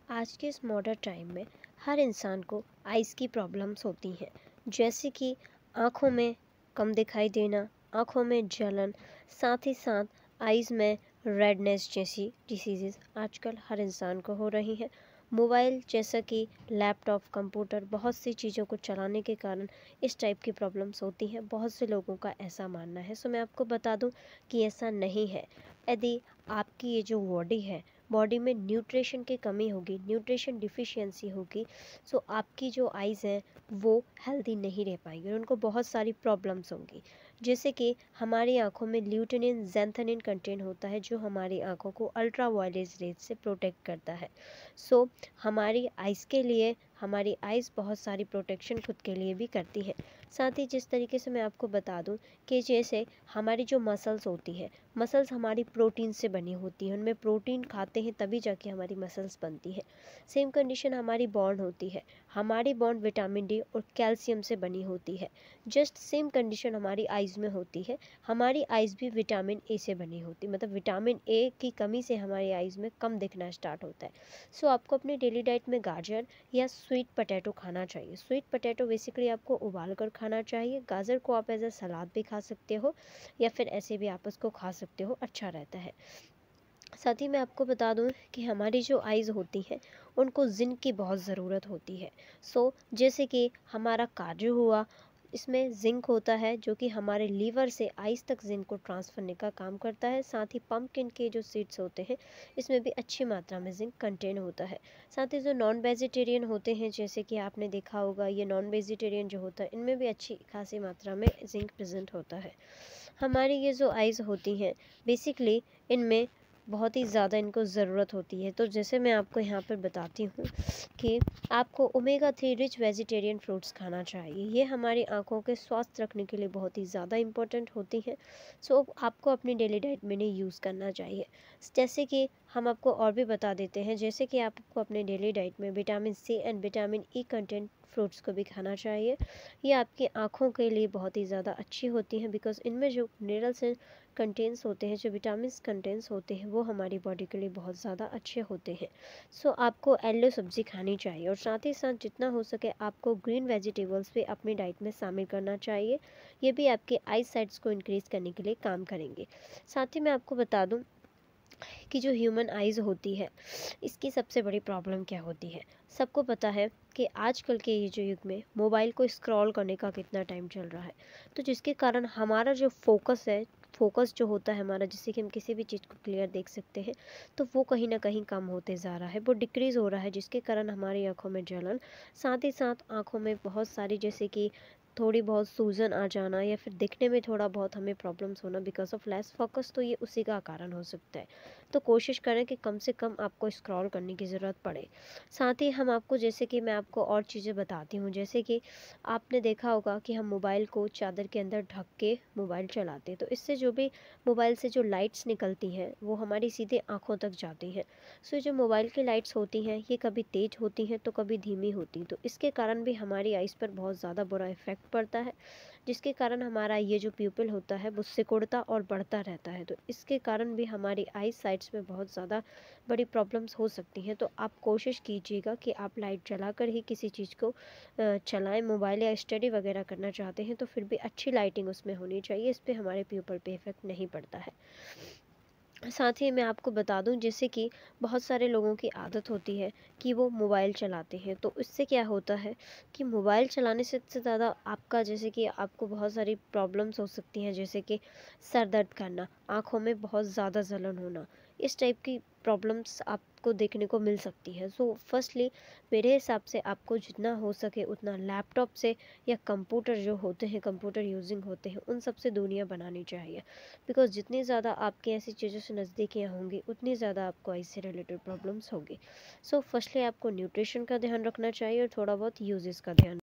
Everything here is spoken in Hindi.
आज के इस मॉडर्न टाइम में हर इंसान को आइज़ की प्रॉब्लम्स होती हैं, जैसे कि आँखों में कम दिखाई देना, आँखों में जलन, साथ ही साथ आइज़ में रेडनेस जैसी डिसीज़ेज़ आजकल हर इंसान को हो रही हैं। मोबाइल जैसा कि लैपटॉप, कंप्यूटर बहुत सी चीज़ों को चलाने के कारण इस टाइप की प्रॉब्लम्स होती हैं। बहुत से लोगों का ऐसा मानना है। सो मैं आपको बता दूं कि ऐसा नहीं है। यदि आपकी ये जो बॉडी है, बॉडी में न्यूट्रिशन की कमी होगी, न्यूट्रिशन डिफिशियंसी होगी, सो आपकी जो आइज़ हैं वो हेल्दी नहीं रह पाएंगी और उनको बहुत सारी प्रॉब्लम्स होंगी। जैसे कि हमारी आंखों में ल्यूटिनिन ज़ैंथेनिन कंटेंट होता है, जो हमारी आंखों को अल्ट्रा वायलेट रेज से प्रोटेक्ट करता है। सो हमारी आइज़ के लिए हमारी आइज़ बहुत सारी प्रोटेक्शन खुद के लिए भी करती है। साथ ही जिस तरीके से मैं आपको बता दूं कि जैसे हमारी जो मसल्स होती है, मसल्स हमारी प्रोटीन से बनी होती हैं, उनमें प्रोटीन खाते हैं तभी जाके हमारी मसल्स बनती है। सेम कंडीशन हमारी बॉन्ड होती है, हमारी बॉन्ड विटामिन डी और कैल्शियम से बनी होती है। जस्ट सेम कंडीशन हमारी आइज़ में होती है, हमारी आइज़ भी विटामिन ए से बनी होती है, मतलब विटामिन ए की कमी से हमारी आइज़ में कम दिखना स्टार्ट होता है। सो आपको अपनी डेली डाइट में गाजर या स्वीट पोटैटो खाना चाहिए। स्वीट पोटैटो बेसिकली आपको उबाल कर खाना चाहिए। गाजर को आप एज अ सलाद भी खा सकते हो या फिर ऐसे भी आप उसको खा सकते हो, अच्छा रहता है। साथ ही मैं आपको बता दूं कि हमारी जो आइज़ होती हैं उनको जिंक की बहुत ज़रूरत होती है। सो जैसे कि हमारा काजू हुआ, इसमें जिंक होता है जो कि हमारे लीवर से आइज़ तक जिंक को ट्रांसफर करने का काम करता है। साथ ही पम्पकिन के जो सीड्स होते हैं, इसमें भी अच्छी मात्रा में जिंक कंटेन होता है। साथ ही जो नॉन वेजिटेरियन होते हैं, जैसे कि आपने देखा होगा, ये नॉन वेजिटेरियन जो होता है इनमें भी अच्छी खासी मात्रा में जिंक प्रेजेंट होता है। हमारी ये जो आइज़ होती हैं बेसिकली इनमें बहुत ही ज़्यादा इनको ज़रूरत होती है। तो जैसे मैं आपको यहाँ पर बताती हूँ कि आपको ओमेगा 3 रिच वेजिटेरियन फ्रूट्स खाना चाहिए। ये हमारी आँखों के स्वास्थ्य रखने के लिए बहुत ही ज़्यादा इम्पोर्टेंट होती हैं। सो आपको अपनी डेली डाइट में इन्हें यूज़ करना चाहिए। जैसे कि हम आपको और भी बता देते हैं, जैसे कि आपको अपने डेली डाइट में vitamin C and vitamin E content fruits को भी खाना चाहिए। ये आपकी आँखों के लिए बहुत ही ज़्यादा अच्छी होती हैं, बिकॉज़ इनमें जो मिनरल्स एंड कंटेंट्स होते हैं, जो विटामिन कंटेंट्स होते हैं, वो हमारी बॉडी के लिए बहुत ज़्यादा अच्छे होते हैं। सो आपको येलो सब्ज़ी खानी चाहिए और साथ ही साथ जितना हो सके आपको ग्रीन वेजिटेबल्स भी अपनी डाइट में शामिल करना चाहिए। ये भी आपके आई साइट्स को इंक्रीज़ करने के लिए काम करेंगे। साथ ही मैं आपको बता दूं कि जो ह्यूमन आइज़ होती है, इसकी सबसे बड़ी प्रॉब्लम क्या होती है। सबको पता है कि आजकल के ये जो युग में मोबाइल को स्क्रॉल करने का कितना टाइम चल रहा है, तो जिसके कारण हमारा जो फोकस है, फोकस जो होता है हमारा, जिससे कि हम किसी भी चीज़ को क्लियर देख सकते हैं, तो वो कहीं ना कहीं कम होते जा रहा है, वो डिक्रीज़ हो रहा है, जिसके कारण हमारी आंखों में जलन, साथ ही साथ आंखों में बहुत सारी जैसे कि थोड़ी बहुत सूजन आ जाना या फिर दिखने में थोड़ा बहुत हमें प्रॉब्लम्स होना बिकॉज ऑफ लेस फोकस, तो ये उसी का कारण हो सकता है। तो कोशिश करें कि कम से कम आपको स्क्रॉल करने की ज़रूरत पड़े। साथ ही हम आपको, जैसे कि मैं आपको और चीज़ें बताती हूँ, जैसे कि आपने देखा होगा कि हम मोबाइल को चादर के अंदर ढक के मोबाइल चलाते हैं, तो इससे जो भी मोबाइल से जो लाइट्स निकलती हैं वो हमारी सीधे आँखों तक जाती हैं। सो जो मोबाइल की लाइट्स होती हैं ये कभी तेज़ होती हैं तो कभी धीमी होती हैं, तो इसके कारण भी हमारी आइज़ पर बहुत ज़्यादा बुरा इफ़ेक्ट पड़ता है, जिसके कारण हमारा ये जो प्यूपिल होता है वो सिकुड़ता और बढ़ता रहता है। तो इसके कारण भी हमारी आई साइट्स में बहुत ज़्यादा बड़ी प्रॉब्लम्स हो सकती हैं। तो आप कोशिश कीजिएगा कि आप लाइट जलाकर ही किसी चीज़ को चलाएं। मोबाइल या स्टडी वगैरह करना चाहते हैं तो फिर भी अच्छी लाइटिंग उसमें होनी चाहिए, इस पर हमारे प्यूपल पे इफ़ेक्ट नहीं पड़ता है। साथ ही मैं आपको बता दूं, जैसे कि बहुत सारे लोगों की आदत होती है कि वो मोबाइल चलाते हैं, तो इससे क्या होता है कि मोबाइल चलाने से ज़्यादा आपका, जैसे कि आपको बहुत सारी प्रॉब्लम्स हो सकती हैं, जैसे कि सर दर्द करना, आँखों में बहुत ज़्यादा जलन होना, इस टाइप की प्रॉब्लम्स आपको देखने को मिल सकती है। सो फर्स्टली मेरे हिसाब से आपको जितना हो सके उतना लैपटॉप से या कंप्यूटर जो होते हैं, कंप्यूटर यूजिंग होते हैं, उन सब से दूरियाँ बनानी चाहिए। बिकॉज जितनी ज़्यादा आपकी ऐसी चीज़ों से नज़दीकियाँ होंगी उतनी ज़्यादा आपको आइज़ से रिलेटेड प्रॉब्लम्स होगी। सो फर्स्टली आपको न्यूट्रिशन का ध्यान रखना चाहिए और थोड़ा बहुत यूजेस का ध्यान